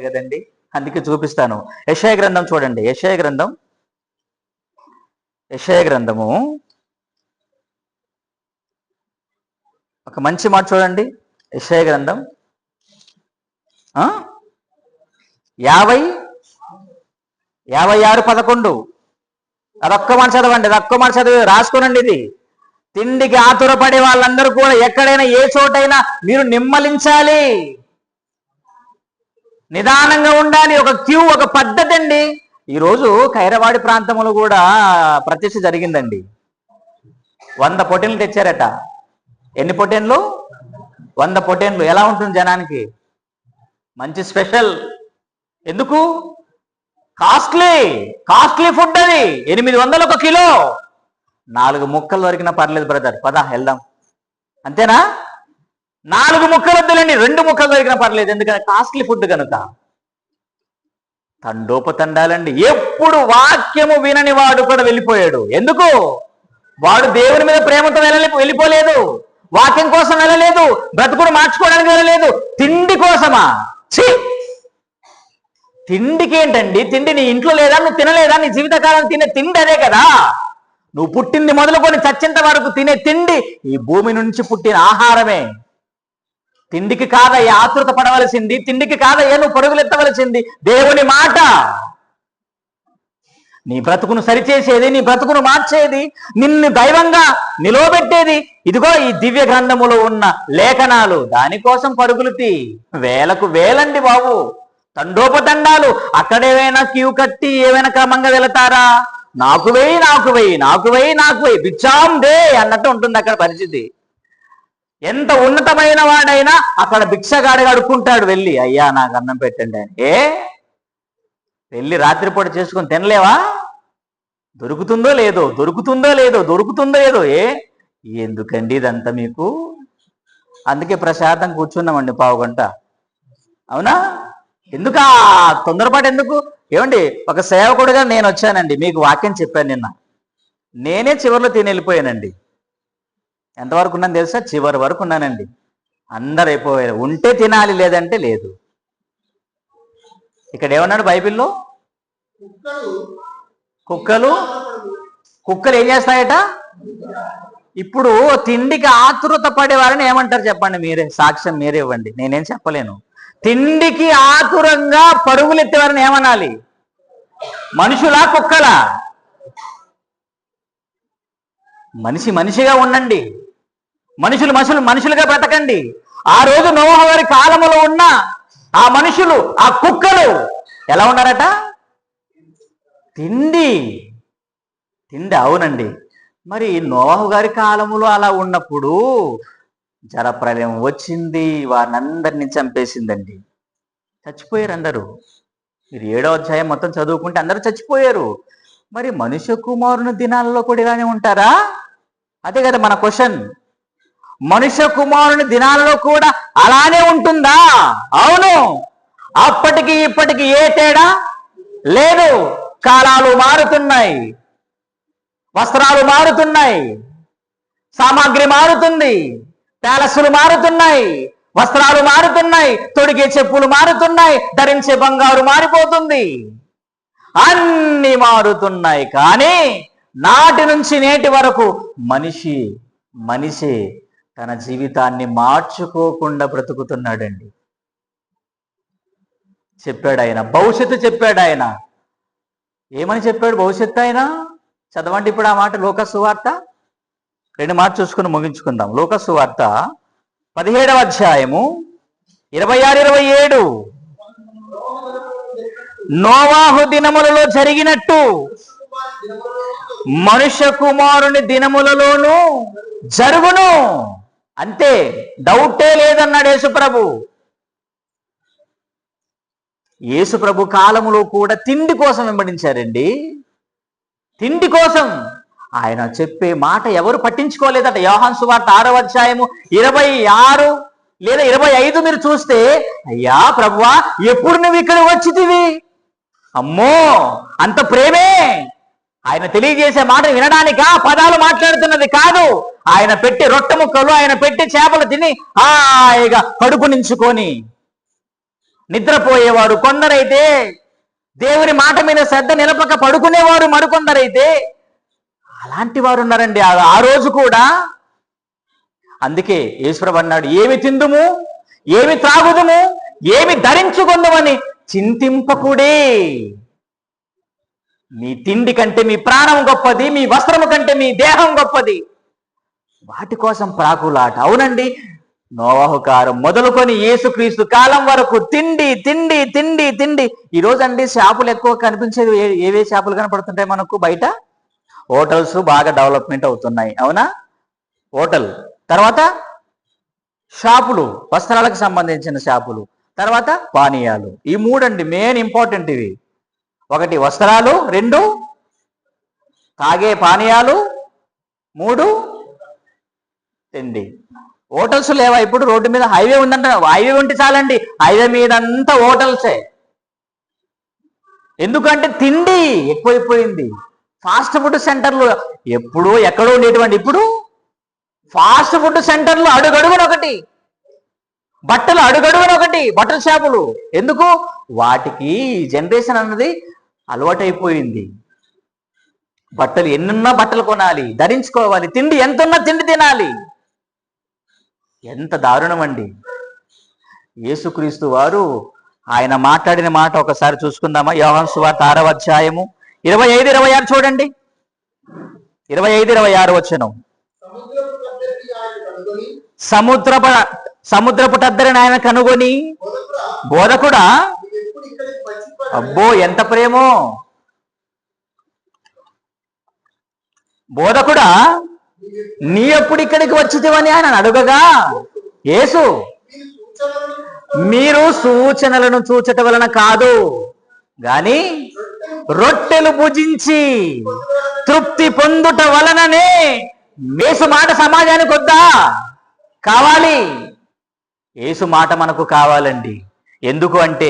కదండి, అందుకే చూపిస్తాను. యెషయా గ్రంథం చూడండి. యెషయా గ్రంథము ఒక మంచి మాట చూడండి. యెషయా గ్రంథం 56:11. అదొక్క మాట చదవండి, అదొక్క మాట చదివి రాసుకోనండి. ఇది తిండికి ఆతురపడే వాళ్ళందరూ కూడా ఎక్కడైనా ఏ చోటైనా మీరు నిమ్మలించాలి, నిదానంగా ఉండాలి. ఒక క్యూ, ఒక పద్ధతి అండి. ఈరోజు ఖైరవాడి ప్రాంతంలో కూడా ప్రత్యక్ష జరిగిందండి. 100 పొటేన్లు తెచ్చారట. ఎన్ని పొటేన్లు? 100 పొటేన్లు. ఎలా ఉంటుంది జనానికి? మంచి స్పెషల్. ఎందుకు? కాస్ట్లీ ఫుడ్ అది. 800 ఒక కిలో. 4 ముక్కలు దొరికినా పర్లేదు బ్రదర్, పద వెళ్దాం. అంతేనా? 4 ముక్కలు వద్దులేండి, 2 ముక్కలు దొరికినా పర్లేదు. ఎందుకంటే కాస్ట్లీ ఫుడ్ కనుక. తండోపతండాలండి. ఎప్పుడు వాక్యము వినని వాడు కూడా వెళ్ళిపోయాడు. ఎందుకు? వాడు దేవుని మీద ప్రేమతో వెళ్ళిపోలేదు, వాక్యం కోసం వెళ్ళలేదు, బ్రతుకుడు మార్చుకోవడానికి వెళ్ళలేదు, తిండి కోసమా? తిండికి ఏంటండి? తిండి నీ ఇంట్లో లేదా? నువ్వు తినలేదా? నీ జీవితకాలం తినే తిండి అదే కదా. నువ్వు పుట్టింది మొదలుకొని చచ్చేంత వరకు తినే తిండి ఈ భూమి నుంచి పుట్టిన ఆహారమే. తిండికి కాదయ్యా ఆతృత పడవలసింది, తిండికి కాదయ్యా నువ్వు పరుగులెత్తవలసింది దేవుని మాట. నీ బ్రతుకును సరిచేసేది, నీ బ్రతుకును మార్చేది, నిన్ను దైవంగా నిలవబెట్టేది ఇదిగో ఈ దివ్య గ్రంథములో ఉన్న లేఖనాలు. దానికోసం పరుగులు వేలకు వేలండి బాబు, తండోపతండాలు. అక్కడేమైనా క్యూ కట్టి ఏమైనా క్రమంగా వెళతారా? నాకు వెయ్యి బిచ్చాం దే అన్నట్టు ఉంటుంది అక్కడ పరిస్థితి. ఎంత ఉన్నతమైన వాడైనా అక్కడ భిక్షగాడిగా అడుక్కుంటాడు వెళ్ళి, అయ్యా నాకు అన్నం పెట్టండి అని. వెళ్ళి రాత్రిపూట చేసుకొని తినలేవా? దొరుకుతుందో లేదో. ఎందుకండి ఇదంతా మీకు? అందుకే ప్రశాంతం కూర్చున్నామండి 1/2 గంట. అవునా? ఎందుకు తొందరపాటు? ఎందుకు? ఏమండి, ఒక సేవకుడిగా నేను వచ్చానండి, మీకు వాక్యం చెప్పాను నిన్న. నేనే చివరిలో తిని వెళ్ళిపోయానండి. ఎంతవరకు ఉన్నాను తెలుసా? చివరి వరకు ఉన్నానండి. అందరు అయిపోయారు. ఉంటే తినాలి, లేదంటే లేదు. ఇక్కడ ఏమన్నాడు బైబిల్లో? కుక్కలు ఏం చేస్తాయట? ఇప్పుడు తిండికి ఆతృత పడే వారిని ఏమంటారు చెప్పండి? మీరే సాక్ష్యం మీరే ఇవ్వండి, నేనేం చెప్పలేను. తిండికి ఆతురంగా పరుగులెత్తేవారిని ఏమనాలి? మనుషులా, కుక్కలా? మనిషిగా ఉండండి, మనుషులుగా బ్రతకండి. ఆ రోజు నోవహు వారి కాలములో ఉన్న ఆ మనుషులు, ఆ కుక్కలు ఎలా ఉన్నారట? తిండి. అవునండి. మరి నోవహు గారి కాలములో అలా ఉన్నప్పుడు జలప్రలయం వచ్చింది, వారిని అందరినీ చంపేసిందండి. చచ్చిపోయారు అందరూ. మీరు 7వ అధ్యాయం మొత్తం చదువుకుంటే అందరూ చచ్చిపోయారు. మరి మనుష్య కుమారుని దినాల్లో కూడా ఇలానే ఉంటారా? అదే కదా మన క్వశ్చన్. మనుష్య కుమారుని దినాల్లో కూడా అలానే ఉంటుందా? అవును. అప్పటికి ఇప్పటికి ఏ తేడా లేదు. కాలాలు మారుతున్నాయి, వస్త్రాలు మారుతున్నాయి, సామాగ్రి మారుతుంది, ప్యాలెస్లు మారుతున్నాయి, వస్త్రాలు మారుతున్నాయి, తొడిగే చెప్పులు మారుతున్నాయి, ధరించే బంగారు మారిపోతుంది, అన్ని మారుతున్నాయి. కానీ నాటి నుంచి నేటి వరకు మనిషి తన జీవితాన్ని మార్చుకోకుండా బ్రతుకుతున్నాడండి. చెప్పాడు ఆయన, భవిష్యత్తు చెప్పాడు ఆయన. ఏమని చెప్పాడు భవిష్యత్తు ఆయన? చదవండి ఇప్పుడు ఆ మాట. లోకా సువార్త 2 మాట చూసుకుని ముగించుకుందాం. లోకా సువార్త 17వ అధ్యాయము 26-27. నోవాహు దినములలో జరిగినట్టు మనుష్య కుమారుని దినములలోనూ జరుగును. అంతే, డౌటే లేదన్నాడు యేసుప్రభు కాలములో కూడా తిండి కోసం వెంబడించారండి. తిండి కోసం ఆయన చెప్పే మాట ఎవరు పట్టించుకోలేదట. యోహాను సువార్త 6వ అధ్యాయము 26 లేదా 25 మీరు చూస్తే, అయ్యా ప్రభువా ఎప్పుడు నువ్వు ఇక్కడ వచ్చితివి? అమ్మో అంత ప్రేమే. ఆయన తెలియజేసే మాట వినడానికా? పదాలు మాట్లాడుతున్నది కాదు. ఆయన పెట్టి రొట్టె ముక్కలు, ఆయన పెట్టి చేపలు తిని హాయిగా కడుపు నించుకొని నిద్రపోయేవారు కొందరైతే, దేవుని మాట మీద శ్రద్ధ నిలపక పడుకునేవారు మరికొందరైతే, అలాంటి వారు ఉన్నారండి ఆ రోజు కూడా. అందుకే యేసుప్రభు అన్నాడు, ఏమి తిందుము, ఏమి త్రాగుదుము, ఏమి ధరించుకుందుమని చింతింపకుడే. మీ తిండి కంటే మీ ప్రాణం గొప్పది, మీ వస్త్రము కంటే మీ దేహం గొప్పది. వాటి కోసం ప్రాకులాట. అవునండి, నోవహు కాలం మొదలుకొని యేసుక్రీస్తు కాలం వరకు తిండి తిండి తిండి తిండి. ఈరోజు అండి చేపలు ఎక్కువ కనిపించేది ఏవే చేపలు కనపడుతుంటాయి మనకు బయట? హోటల్స్ బాగా డెవలప్మెంట్ అవుతున్నాయి, అవునా? హోటల్ తర్వాత షాపులు, వస్త్రాలకు సంబంధించిన షాపులు, తర్వాత పానీయాలు. ఈ మూడండి మెయిన్ ఇంపార్టెంట్ ఇవి. ఒకటి వస్త్రాలు, రెండు తాగే పానీయాలు, మూడు తిండి. హోటల్స్ లేవా ఇప్పుడు? రోడ్డు మీద హైవే ఉందంట, హైవే ఉంటే చాలండి, హైవే మీద అంతా హోటల్సే. ఎందుకంటే తిండి ఎక్కువైపోయింది. ఫాస్ట్ ఫుడ్ సెంటర్లు ఎప్పుడూ ఎక్కడో ఉండేటువంటి ఇప్పుడు ఫాస్ట్ ఫుడ్ సెంటర్లు అడుగడుగున ఒకటి, బట్టలు అడుగడుగున ఒకటి, బట్టల షాపులు. ఎందుకు? వాటికి జనరేషన్ అన్నది అలవాటైపోయింది. బట్టలు ఎన్నున్నా బట్టలు కొనాలి, ధరించుకోవాలి, తిండి ఎంతున్నా తిండి తినాలి. ఎంత దారుణం అండి. యేసుక్రీస్తు వారు ఆయన మాట్లాడిన మాట ఒకసారి చూసుకుందామా? యోహాను సువార్త 6వ అధ్యాయము 25-26 చూడండి. 25-26 వచనం. సముద్రపు టద్దరిని ఆయన కనుగొని, బోధకుడా, అబ్బో ఎంత ప్రేమో, బోధకుడా నీ ఎప్పుడు ఇక్కడికి వచ్చితివని ఆయన అడుగగా, యేసు, మీరు సూచనలను చూచట వలన కాదు గాని రొట్టెలు భుజించి తృప్తి పొందుట వలననే. యేసు మాట సమాజానికి వద్దా? కావాలి. యేసు మాట మనకు కావాలండి. ఎందుకు అంటే